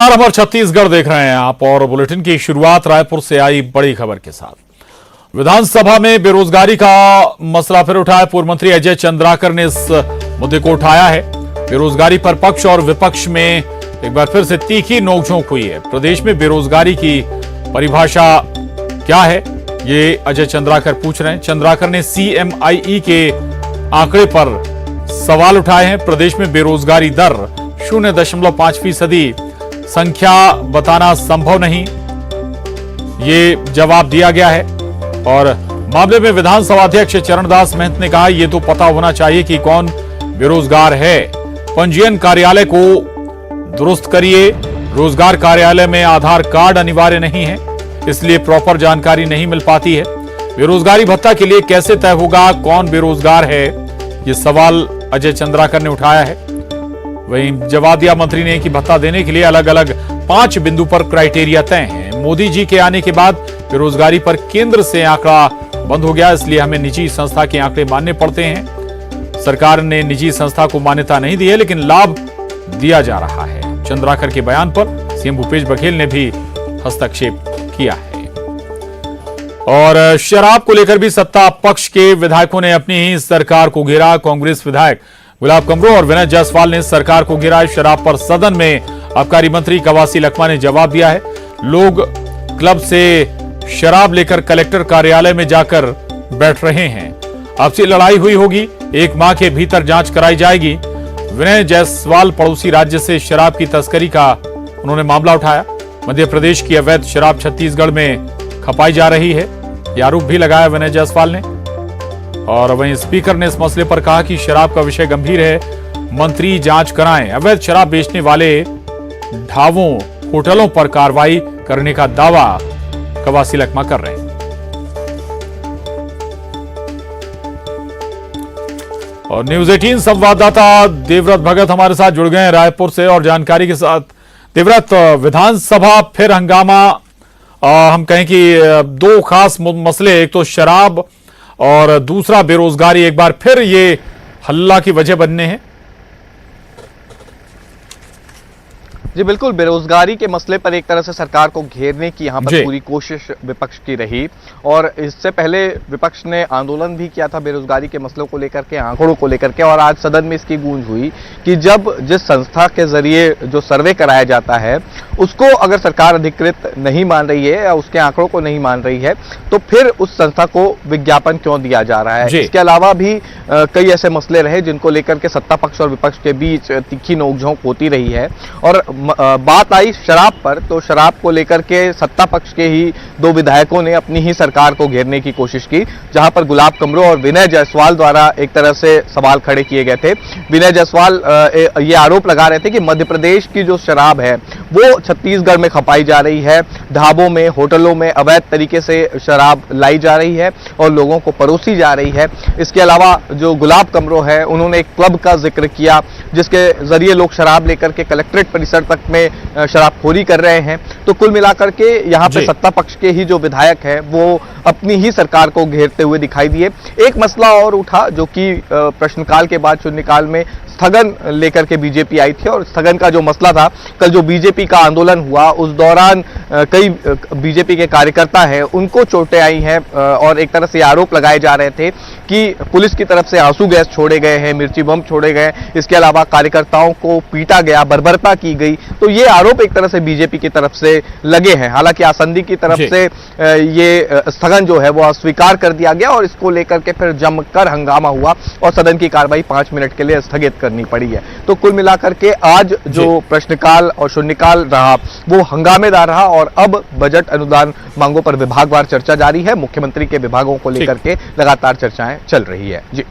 अमर छत्तीसगढ़ देख रहे हैं आप और बुलेटिन की शुरुआत रायपुर से आई बड़ी खबर के साथ। विधानसभा में बेरोजगारी का मसला फिर उठाया। पूर्व मंत्री अजय चंद्राकर ने इस मुद्दे को उठाया है। बेरोजगारी पर पक्ष और विपक्ष में एक बार फिर से तीखी नोकझोंक हुई है। प्रदेश में बेरोजगारी की परिभाषा क्या है, ये अजय चंद्राकर पूछ रहे हैं। चंद्राकर ने CMIE के आंकड़े पर सवाल उठाए हैं। प्रदेश में बेरोजगारी दर 0.5%, संख्या बताना संभव नहीं, ये जवाब दिया गया है। और मामले में विधानसभा अध्यक्ष चरणदास महंत ने कहा, यह तो पता होना चाहिए कि कौन बेरोजगार है। पंजीयन कार्यालय को दुरुस्त करिए। रोजगार कार्यालय में आधार कार्ड अनिवार्य नहीं है, इसलिए प्रॉपर जानकारी नहीं मिल पाती है। बेरोजगारी भत्ता के लिए कैसे तय होगा कौन बेरोजगार है, यह सवाल अजय चंद्राकर ने उठाया है। वहीं जवाब दिया मंत्री ने कि भत्ता देने के लिए अलग अलग 5 बिंदु पर क्राइटेरिया तय हैं। मोदी जी के आने के बाद बेरोजगारी पर केंद्र से आंकड़ा बंद हो गया, इसलिए हमें निजी संस्था के आंकड़े मानने पड़ते हैं। सरकार ने निजी संस्था को मान्यता नहीं दी है, लेकिन लाभ दिया जा रहा है। चंद्राकर के बयान पर सीएम भूपेश बघेल ने भी हस्तक्षेप किया है। और शराब को लेकर भी सत्ता पक्ष के विधायकों ने अपनी ही सरकार को घेरा। कांग्रेस विधायक गुलाब कमरो और विनय जायसवाल ने सरकार को घेरा। शराब पर सदन में आबकारी मंत्री कवासी लखमा ने जवाब दिया है। लोग क्लब से शराब लेकर कलेक्टर कार्यालय में जाकर बैठ रहे हैं। आपसी लड़ाई हुई होगी, 1 माह के भीतर जांच कराई जाएगी। विनय जायसवाल पड़ोसी राज्य से शराब की तस्करी का उन्होंने मामला उठाया। मध्य प्रदेश की अवैध शराब छत्तीसगढ़ में खपाई जा रही है, यह आरोप भी लगाया विनय जायसवाल ने। और वहीं स्पीकर ने इस मसले पर कहा कि शराब का विषय गंभीर है, मंत्री जांच कराएं। अवैध शराब बेचने वाले ढाबों, होटलों पर कार्रवाई करने का दावा कवासी लखमा कर रहे हैं। और न्यूज 18 संवाददाता देवव्रत भगत हमारे साथ जुड़ गए हैं रायपुर से और जानकारी के साथ। देवव्रत, विधानसभा फिर हंगामा, हम कहें कि 2 खास मसले, एक तो शराब और दूसरा बेरोजगारी, एक बार फिर ये हल्ला की वजह बनने हैं। जी बिल्कुल, बेरोजगारी के मसले पर एक तरह से सरकार को घेरने की यहाँ पर पूरी कोशिश विपक्ष की रही। और इससे पहले विपक्ष ने आंदोलन भी किया था बेरोजगारी के मसलों को लेकर के, आंकड़ों को लेकर के। और आज सदन में इसकी गूंज हुई कि जब जिस संस्था के जरिए जो सर्वे कराया जाता है उसको अगर सरकार अधिकृत नहीं मान रही है या उसके आंकड़ों को नहीं मान रही है, तो फिर उस संस्था को विज्ञापन क्यों दिया जा रहा है। इसके अलावा भी कई ऐसे मसले रहे जिनको लेकर के सत्ता पक्ष और विपक्ष के बीच तीखी नोकझोंक होती रही है। और बात आई शराब पर, तो शराब को लेकर के सत्ता पक्ष के ही 2 विधायकों ने अपनी ही सरकार को घेरने की कोशिश की, जहां पर गुलाब कमरो और विनय जायसवाल द्वारा एक तरह से सवाल खड़े किए गए थे। विनय जायसवाल ये आरोप लगा रहे थे कि मध्य प्रदेश की जो शराब है वो छत्तीसगढ़ में खपाई जा रही है, ढाबों में, होटलों में अवैध तरीके से शराब लाई जा रही है और लोगों को परोसी जा रही है। इसके अलावा जो गुलाब कमरो है, उन्होंने एक क्लब का जिक्र किया जिसके जरिए लोग शराब लेकर के कलेक्ट्रेट परिसर तक में शराबखोरी कर रहे हैं। तो कुल मिलाकर के यहाँ पे सत्ता पक्ष के ही जो विधायक है वो अपनी ही सरकार को घेरते हुए दिखाई दिए। एक मसला और उठा जो कि प्रश्नकाल के बाद शून्यकाल में स्थगन लेकर के बीजेपी आई थी। और स्थगन का जो मसला था, कल जो बीजेपी का आंदोलन हुआ उस दौरान कई बीजेपी के कार्यकर्ता हैं उनको चोटें आई हैं और एक तरह से आरोप लगाए जा रहे थे कि पुलिस की तरफ से आंसू गैस छोड़े गए हैं, मिर्ची बम छोड़े गए, इसके अलावा कार्यकर्ताओं को पीटा गया, बर्बरता की गई। तो ये आरोप एक तरह से बीजेपी की तरफ से लगे हैं। हालांकि आसंदी की तरफ से ये स्थगन जो है वो अस्वीकार कर दिया गया और इसको लेकर के फिर जमकर हंगामा हुआ और सदन की कार्रवाई 5 मिनट के लिए स्थगित करनी पड़ी है। तो कुल मिलाकर के आज जो प्रश्नकाल और शून्यकाल रहा वो हंगामेदार रहा। और अब बजट अनुदान मांगों पर विभागवार चर्चा जारी है। मुख्यमंत्री के विभागों को लेकर के लगातार चर्चाएं चल रही है। जी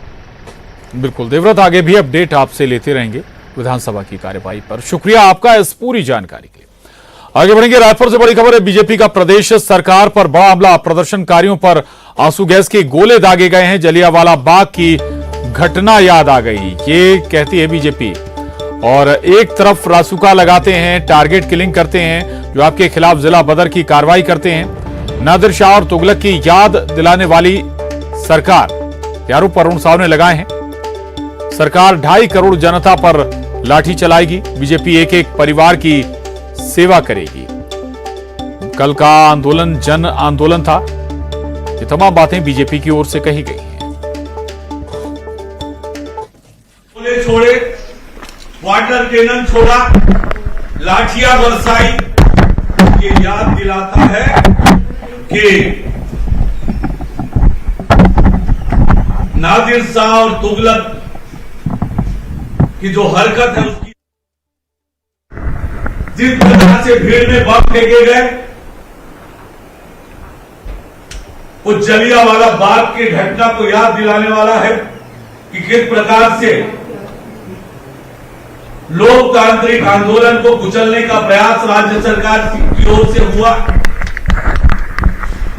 बिल्कुल देवव्रत, आगे भी अपडेट आपसे लेते रहेंगे विधानसभा की कार्यवाही पर। शुक्रिया आपका इस पूरी जानकारी के लिए। आगे बढ़ेंगे, रायपुर से बड़ी खबर है। बीजेपी का प्रदेश सरकार पर बड़ा हमला, प्रदर्शनकारियों पर आंसू गैस के गोले दागे गए हैं। जलियांवाला बाग की घटना याद आ गई, ये कहती है बीजेपी। और एक तरफ रासुका लगाते हैं, टारगेट किलिंग करते हैं, जो आपके खिलाफ जिला बदर की कार्रवाई करते हैं। नादिर शाह और तुगलक की याद दिलाने वाली सरकार, आरोप अरुण साव ने लगाए हैं। सरकार 2.5 करोड़ जनता पर लाठी चलाएगी। बीजेपी एक एक परिवार की सेवा करेगी। कल का आंदोलन जन आंदोलन था। ये तमाम बातें बीजेपी की ओर से कही गई हैं। गोले छोड़े, वाटर कैनन छोड़ा, लाठियां बरसाई, ये याद दिलाता है कि नादिर शाह और तुगलक की जो हरकत है उसकी जिस प्रकार से भीड़ में बम फेंके गए, वो जलियांवाला बाग की घटना को याद दिलाने वाला है कि किस प्रकार से लोकतांत्रिक आंदोलन को कुचलने का प्रयास राज्य सरकार की ओर से हुआ।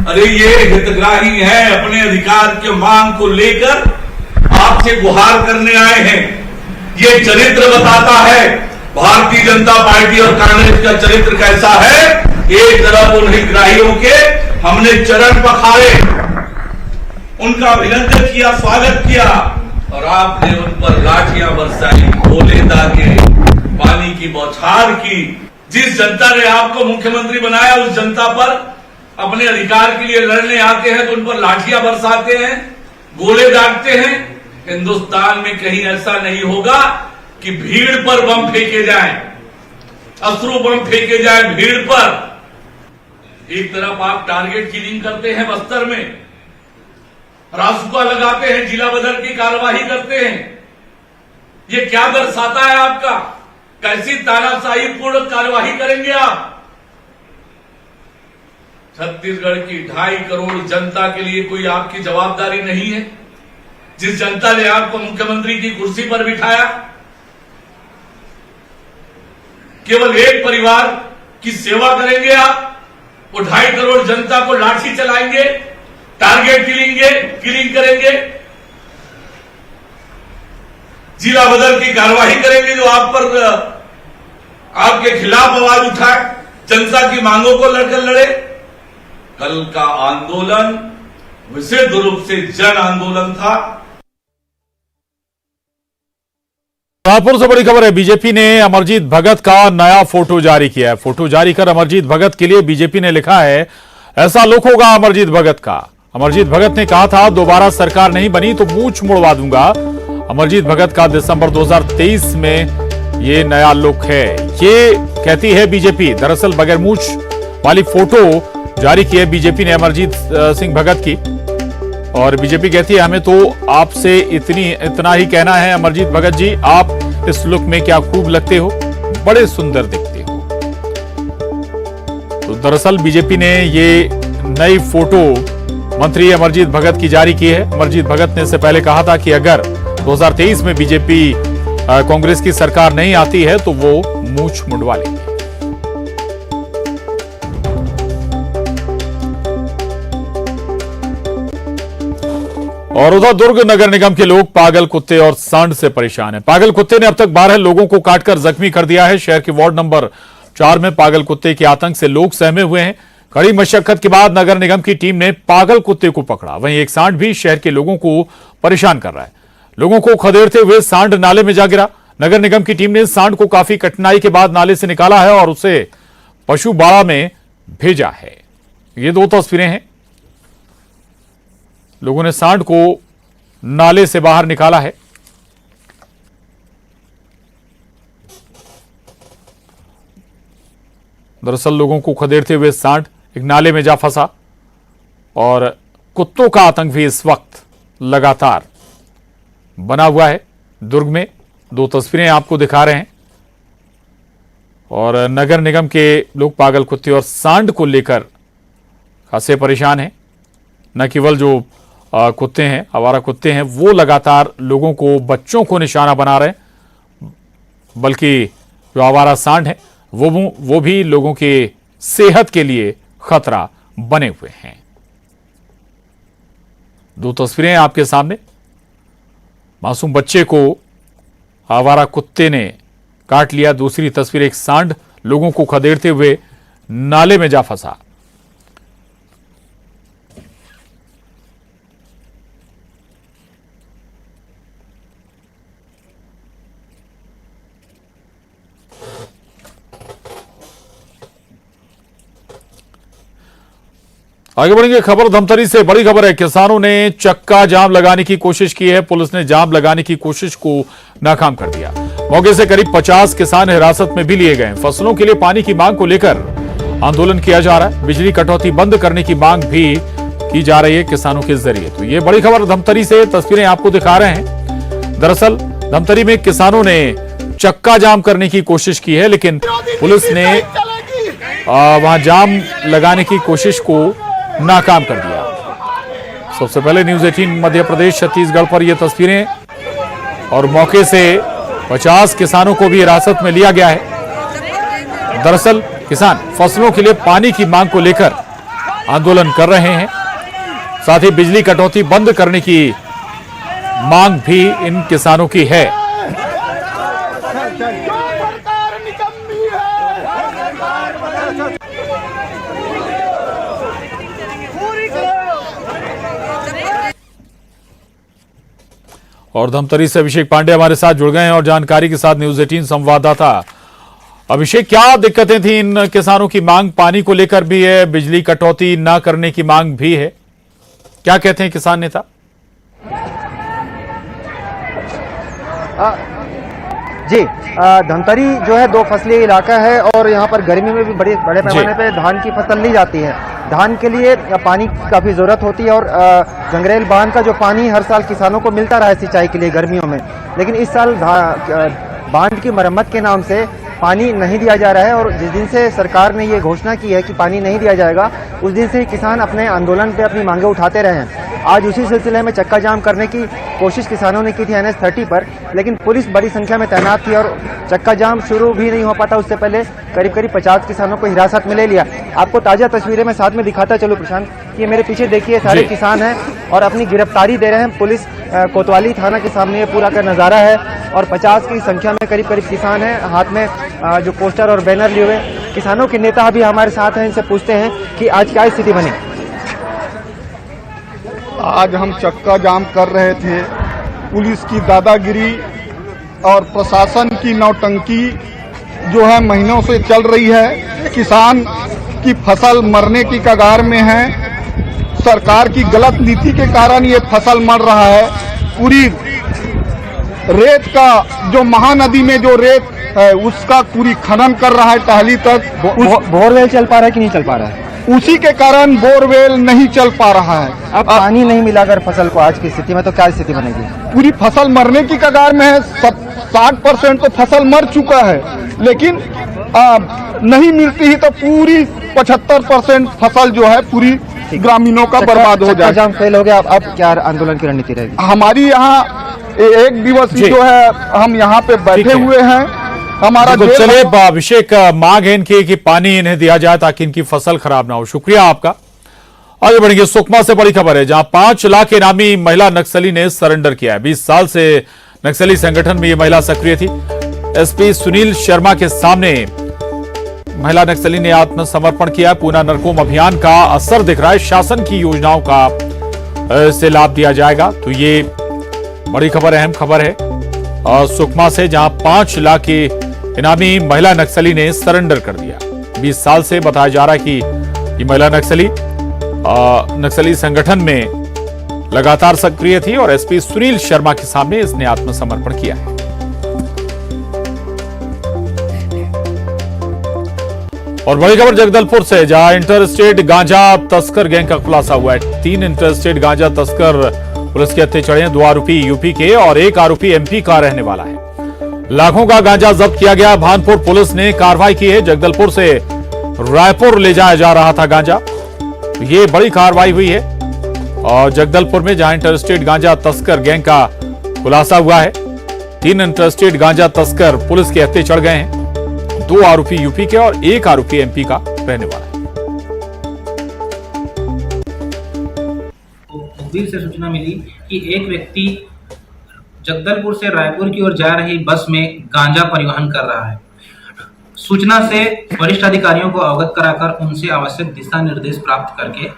अरे ये हितग्राही हैं, अपने अधिकार के मांग को लेकर आपसे गुहार करने आए हैं। ये चरित्र बताता है भारतीय जनता पार्टी और कांग्रेस का चरित्र कैसा है। एक तरफ उन हितग्राहियों के हमने चरण पखारे, उनका अभिनंदन किया, स्वागत किया, और आपने उन पर लाठियां बरसाई, गोले दागे, पानी की बौछार की। जिस जनता ने आपको मुख्यमंत्री बनाया उस जनता पर अपने अधिकार के लिए लड़ने आते हैं तो उन पर लाठियां बरसाते हैं, गोले दागते हैं। हिंदुस्तान में कहीं ऐसा नहीं होगा कि भीड़ पर बम फेंके जाएं, अश्रु बम फेंके जाएं भीड़ पर। एक तरफ आप टारगेट किलिंग करते हैं बस्तर में, रासुका लगाते हैं, जिला बदल की कार्रवाई करते हैं। ये क्या दर्शाता है आपका? कैसी तानाशाही पूर्ण कार्रवाई करेंगे आप? छत्तीसगढ़ की 2.5 करोड़ जनता के लिए कोई आपकी जवाबदारी नहीं है? जिस जनता ने आपको मुख्यमंत्री की कुर्सी पर बिठाया, केवल एक परिवार की सेवा करेंगे आप? वो 2.5 करोड़ जनता को लाठी चलाएंगे, टारगेट किलिंग करेंगे, जिला बदल की कार्रवाई करेंगे, जो आप पर आपके खिलाफ आवाज उठाए, जनता की मांगों को लड़कर लड़े। कल का आंदोलन विशुद्ध रूप से जन आंदोलन था। रायपुर से बड़ी खबर है। बीजेपी ने अमरजीत भगत का नया फोटो जारी किया है। फोटो जारी कर अमरजीत भगत के लिए बीजेपी ने लिखा है, ऐसा लुक होगा अमरजीत भगत का। अमरजीत भगत ने कहा था दोबारा सरकार नहीं बनी तो मूंछ मुड़वा दूंगा। अमरजीत भगत का दिसंबर 2023 में ये नया लुक है, ये कहती है बीजेपी। दरअसल बगैर मूंछ वाली फोटो जारी की है बीजेपी ने अमरजीत सिंह भगत की, और बीजेपी कहती है हमें तो आपसे इतना ही कहना है अमरजीत भगत जी, आप इस लुक में क्या खूब लगते हो, बड़े सुंदर दिखते हो। तो दरअसल बीजेपी ने ये नई फोटो मंत्री अमरजीत भगत की जारी की है। अमरजीत भगत ने इससे पहले कहा था कि अगर 2023 में बीजेपी कांग्रेस की सरकार नहीं आती है तो वो मूंछ मुंडवा लेंगे। और उधर दुर्ग नगर निगम के लोग पागल कुत्ते और सांड से परेशान हैं। पागल कुत्ते ने अब तक 12 लोगों को काटकर जख्मी कर दिया है। शहर के वार्ड नंबर 4 में पागल कुत्ते के आतंक से लोग सहमे हुए हैं। कड़ी मशक्कत के बाद नगर निगम की टीम ने पागल कुत्ते को पकड़ा। वहीं एक सांड भी शहर के लोगों को परेशान कर रहा है। लोगों को खदेड़ते हुए सांड नाले में जा गिरा। नगर निगम की टीम ने सांड को काफी कठिनाई के बाद नाले से निकाला है और उसे पशु बाड़ा में भेजा है। ये 2 तस्वीरें हैं। लोगों ने सांड को नाले से बाहर निकाला है। दरअसल लोगों को खदेड़ते हुए सांड एक नाले में जा फंसा और कुत्तों का आतंक भी इस वक्त लगातार बना हुआ है। दुर्ग में 2 तस्वीरें आपको दिखा रहे हैं और नगर निगम के लोग पागल कुत्ते और सांड को लेकर खासे परेशान हैं। न केवल जो कुत्ते हैं, आवारा कुत्ते हैं, वो लगातार लोगों को, बच्चों को निशाना बना रहे हैं, बल्कि जो आवारा सांड है वो भी लोगों के सेहत के लिए खतरा बने हुए हैं। 2 तस्वीरें आपके सामने। मासूम बच्चे को आवारा कुत्ते ने काट लिया। दूसरी तस्वीर एक सांड लोगों को खदेड़ते हुए नाले में जा फंसा। आगे बढ़ेंगे, खबर धमतरी से। बड़ी खबर है, किसानों ने चक्का जाम लगाने की कोशिश की है। पुलिस ने जाम लगाने की कोशिश को नाकाम कर दिया। मौके से करीब 50 किसान हिरासत में भी लिए गए। फसलों के लिए पानी की मांग को लेकर आंदोलन किया जा रहा है। बिजली कटौती बंद करने की मांग भी की जा रही है किसानों के जरिए। तो ये बड़ी खबर धमतरी से, तस्वीरें आपको दिखा रहे हैं। दरअसल धमतरी में किसानों ने चक्का जाम करने की कोशिश की है, लेकिन पुलिस ने वहां जाम लगाने की कोशिश को नाकाम कर दिया। सबसे पहले न्यूज 18 मध्य प्रदेश छत्तीसगढ़ पर यह तस्वीरें, और मौके से 50 किसानों को भी हिरासत में लिया गया है। दरअसल किसान फसलों के लिए पानी की मांग को लेकर आंदोलन कर रहे हैं। साथ ही बिजली कटौती बंद करने की मांग भी इन किसानों की है। और धमतरी से अभिषेक पांडे हमारे साथ जुड़ गए हैं और जानकारी के साथ न्यूज 18 संवाददाता। अभिषेक, क्या दिक्कतें थी इन किसानों की? मांग पानी को लेकर भी है, बिजली कटौती ना करने की मांग भी है, क्या कहते हैं किसान नेता? जी, धमतरी जो है 2 फसली इलाका है और यहाँ पर गर्मी में भी बड़े पैमाने पे धान की फसल ली जाती है। धान के लिए पानी की काफ़ी ज़रूरत होती है और गंगरेल बांध का जो पानी हर साल किसानों को मिलता रहा है सिंचाई के लिए गर्मियों में, लेकिन इस साल बांध की मरम्मत के नाम से पानी नहीं दिया जा रहा है। और जिस दिन से सरकार ने ये घोषणा की है कि पानी नहीं दिया जाएगा, उस दिन से ही किसान अपने आंदोलन पे अपनी मांगे उठाते रहे हैं। आज उसी सिलसिले में चक्का जाम करने की कोशिश किसानों ने की थी NH 30 पर, लेकिन पुलिस बड़ी संख्या में तैनात थी और चक्का जाम शुरू भी नहीं हो पाता। उससे पहले करीब 50 किसानों को हिरासत में ले लिया। आपको ताज़ा तस्वीरें मैं साथ में दिखाता चलूँ प्रशांत, कि मेरे पीछे देखिए सारे किसान हैं और अपनी गिरफ्तारी दे रहे हैं। पुलिस कोतवाली थाना के सामने ये पूरा का नज़ारा है और 50 की संख्या में करीब किसान हैं, हाथ में जो पोस्टर और बैनर लिए हुए। किसानों के नेता अभी हमारे साथ हैं, इनसे पूछते हैं कि आज क्या स्थिति बनी। आज हम चक्का जाम कर रहे थे। पुलिस की दादागिरी और प्रशासन की नौटंकी जो है महीनों से चल रही है। किसान की फसल मरने की कगार में है। सरकार की गलत नीति के कारण ये फसल मर रहा है। पूरी रेत का जो महानदी में जो रेत है उसका पूरी खनन कर रहा है टहली तक। बोरवेल चल पा रहा है कि नहीं चल पा रहा है? उसी के कारण बोरवेल नहीं चल पा रहा है। अब पानी नहीं मिला अगर फसल को आज की स्थिति में, तो क्या स्थिति बनेगी? पूरी फसल मरने की कगार में है। 60% तो फसल मर चुका है, लेकिन नहीं मिलती ही तो पूरी 75% फसल जो है पूरी ग्रामीणों का बर्बाद हो जाए। जाम फेल हो गया, अब क्या आंदोलन की रणनीति रहेगी? हमारी यहाँ 1 दिवस जो है हम यहाँ पे बैठे हुए हैं। हमारा चलिए अभिषेक, मांग है इनकी कि पानी इन्हें दिया जाए ताकि इनकी फसल खराब ना हो। शुक्रिया आपका। आगे बढ़ेंगे, सुकमा से बड़ी खबर है, जहां 5 लाख इनामी महिला नक्सली ने सरेंडर किया है। 20 साल से नक्सली संगठन में ये महिला सक्रिय थी। SP सुनील शर्मा के सामने महिला नक्सली ने आत्मसमर्पण किया। पूना नरकोम अभियान का असर दिख रहा है, शासन की योजनाओं का से लाभ दिया जाएगा। तो ये बड़ी खबर, अहम खबर है सुकमा से, जहां 5 लाख के इनामी महिला नक्सली ने सरेंडर कर दिया। 20 साल से बताया जा रहा है कि ये महिला नक्सली संगठन में लगातार सक्रिय थी और SP सुनील शर्मा के सामने इसने आत्मसमर्पण किया है। और बड़ी खबर जगदलपुर से, जहां इंटरस्टेट गांजा तस्कर गैंग का खुलासा हुआ है। 3 इंटरस्टेट गांजा तस्कर पुलिस के हत्थे चढ़े हैं। 2 आरोपी यूपी के और 1 आरोपी MP का रहने वाला है। लाखों का गांजा जब्त किया गया। भानपुर पुलिस ने कार्रवाई की है। जगदलपुर से रायपुर ले जाया जा रहा था गांजा, तो ये बड़ी कार्रवाई हुई है। और जगदलपुर में जहां इंटरस्टेट गांजा तस्कर गैंग का खुलासा हुआ है, 3 इंटरस्टेट गांजा तस्कर पुलिस के हत्थे चढ़ गए हैं। 2 आरोपी यूपी के और 1 आरोपी MP का रहने वाला है। तस्वीर से सूचना मिली कि एक व्यक्ति जगदलपुर से रायपुर की ओर जा रही बस में गांजा परिवहन कर रहा है। सूचना से वरिष्ठ अधिकारियों को अवगत कराकर उनसे आवश्यक दिशा निर्देश प्राप्त करके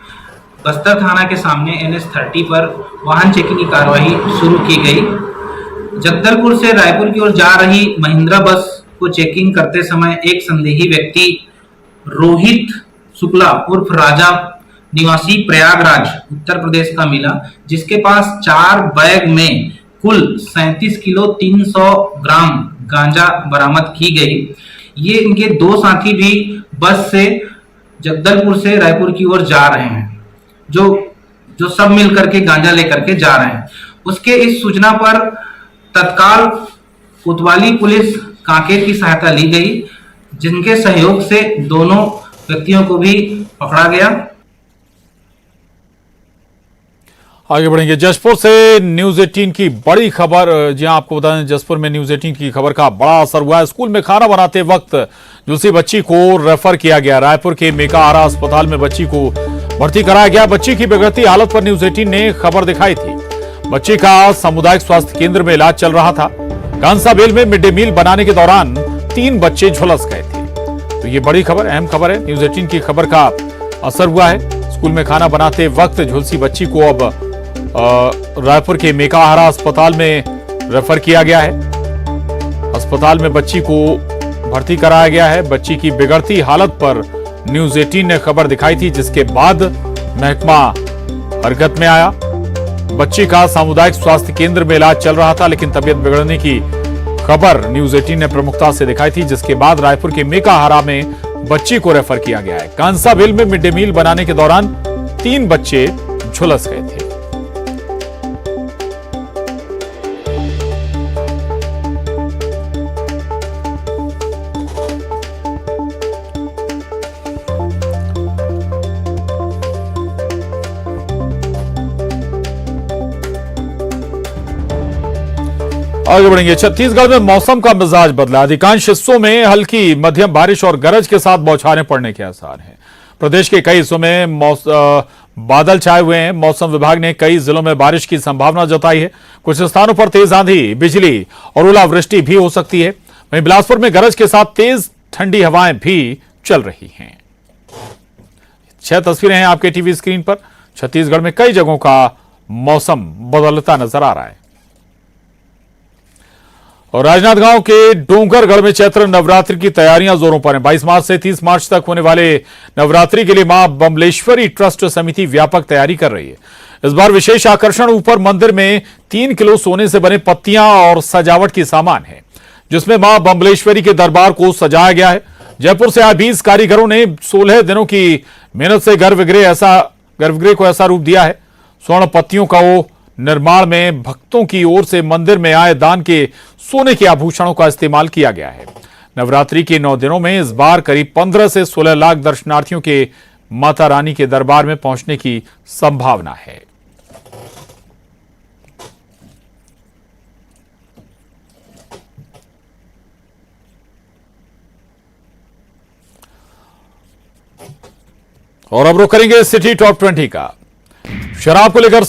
बस्तर थाना के सामने NH 30 पर वाहन चेकिंग की कार्रवाई शुरू की गई। जगदलपुर से रायपुर की ओर जा रही महिंद्रा बस को चेकिंग करते समय एक संदेही व्यक्ति रोहित शुक्ला उर्फ राजा निवासी प्रयागराज उत्तर प्रदेश का मिला, जिसके पास 4 बैग में कुल 37 किलो 300 ग्राम गांजा बरामद की गई। ये इनके 2 साथी भी बस से जगदलपुर से रायपुर की ओर जा रहे हैं, जो सब मिलकर के गांजा लेकर के जा रहे हैं। उसके इस सूचना पर तत्काल कोतवाली पुलिस कांकेर की सहायता ली गई, जिनके सहयोग से दोनों व्यक्तियों को भी पकड़ा गया। आगे बढ़ेंगे जशपुर से न्यूज 18 की बड़ी खबर। जी हां, आपको बता दें जशपुर में न्यूज 18 की खबर का बड़ा असर हुआ है। स्कूल में खाना बनाते वक्त झुलसी बच्ची को रेफर किया गया। रायपुर के मेकाहारा अस्पताल में बच्ची को भर्ती कराया गया। बच्ची की बिगड़ती हालत पर न्यूज 18 ने खबर दिखाई थी। बच्ची का सामुदायिक स्वास्थ्य केंद्र में इलाज चल रहा था। कांसाबेल में मिड डे मील बनाने के दौरान 3 बच्चे झुलस गए थे। तो ये बड़ी खबर, अहम खबर है। न्यूज 18 की खबर का असर हुआ है। स्कूल में खाना बनाते वक्त झुलसी बच्ची को अब रायपुर के मेकाहारा अस्पताल में रेफर किया गया है। अस्पताल में बच्ची को भर्ती कराया गया है। बच्ची की बिगड़ती हालत पर न्यूज 18 ने खबर दिखाई थी, जिसके बाद महकमा हरकत में आया। बच्ची का सामुदायिक स्वास्थ्य केंद्र में इलाज चल रहा था, लेकिन तबीयत बिगड़ने की खबर न्यूज 18 ने प्रमुखता से दिखाई थी, जिसके बाद रायपुर के मेकाहारा में बच्ची को रेफर किया गया है। कांसाबेल में मिड डे मील बनाने के दौरान 3 बच्चे झुलस गए थे। आगे बढ़ेंगे। छत्तीसगढ़ में मौसम का मिजाज बदला। अधिकांश हिस्सों में हल्की मध्यम बारिश और गरज के साथ बौछारें पड़ने के आसार हैं। प्रदेश के कई हिस्सों में बादल छाए हुए हैं। मौसम विभाग ने कई जिलों में बारिश की संभावना जताई है। कुछ स्थानों पर तेज आंधी, बिजली और ओलावृष्टि भी हो सकती है। वहीं बिलासपुर में गरज के साथ तेज ठंडी हवाएं भी चल रही हैं। 6 तस्वीरें हैं आपके टीवी स्क्रीन पर। छत्तीसगढ़ में कई जगहों का मौसम बदलता नजर आ रहा है। और राजनांदगांव के डोंगरगढ़ में चैत्र नवरात्रि की तैयारियां जोरों पर हैं। 22 मार्च से 30 मार्च तक होने वाले नवरात्रि के लिए मां बमलेश्वरी ट्रस्ट समिति व्यापक तैयारी कर रही है। इस बार विशेष आकर्षण ऊपर मंदिर में 3 किलो सोने से बने पत्तियां और सजावट की सामान है, जिसमें मां बमलेश्वरी के दरबार को सजाया गया है। जयपुर से आए 20 कारीगरों ने 16 दिनों की मेहनत से गर्भगृह को ऐसा रूप दिया है। स्वर्ण पत्तियों का वो निर्माण में भक्तों की ओर से मंदिर में आए दान के सोने के आभूषणों का इस्तेमाल किया गया है। नवरात्रि के 9 दिनों में इस बार करीब 15 से 16 लाख दर्शनार्थियों के माता रानी के दरबार में पहुंचने की संभावना है। और अब रुक करेंगे सिटी टॉप 20 का। शराब को लेकर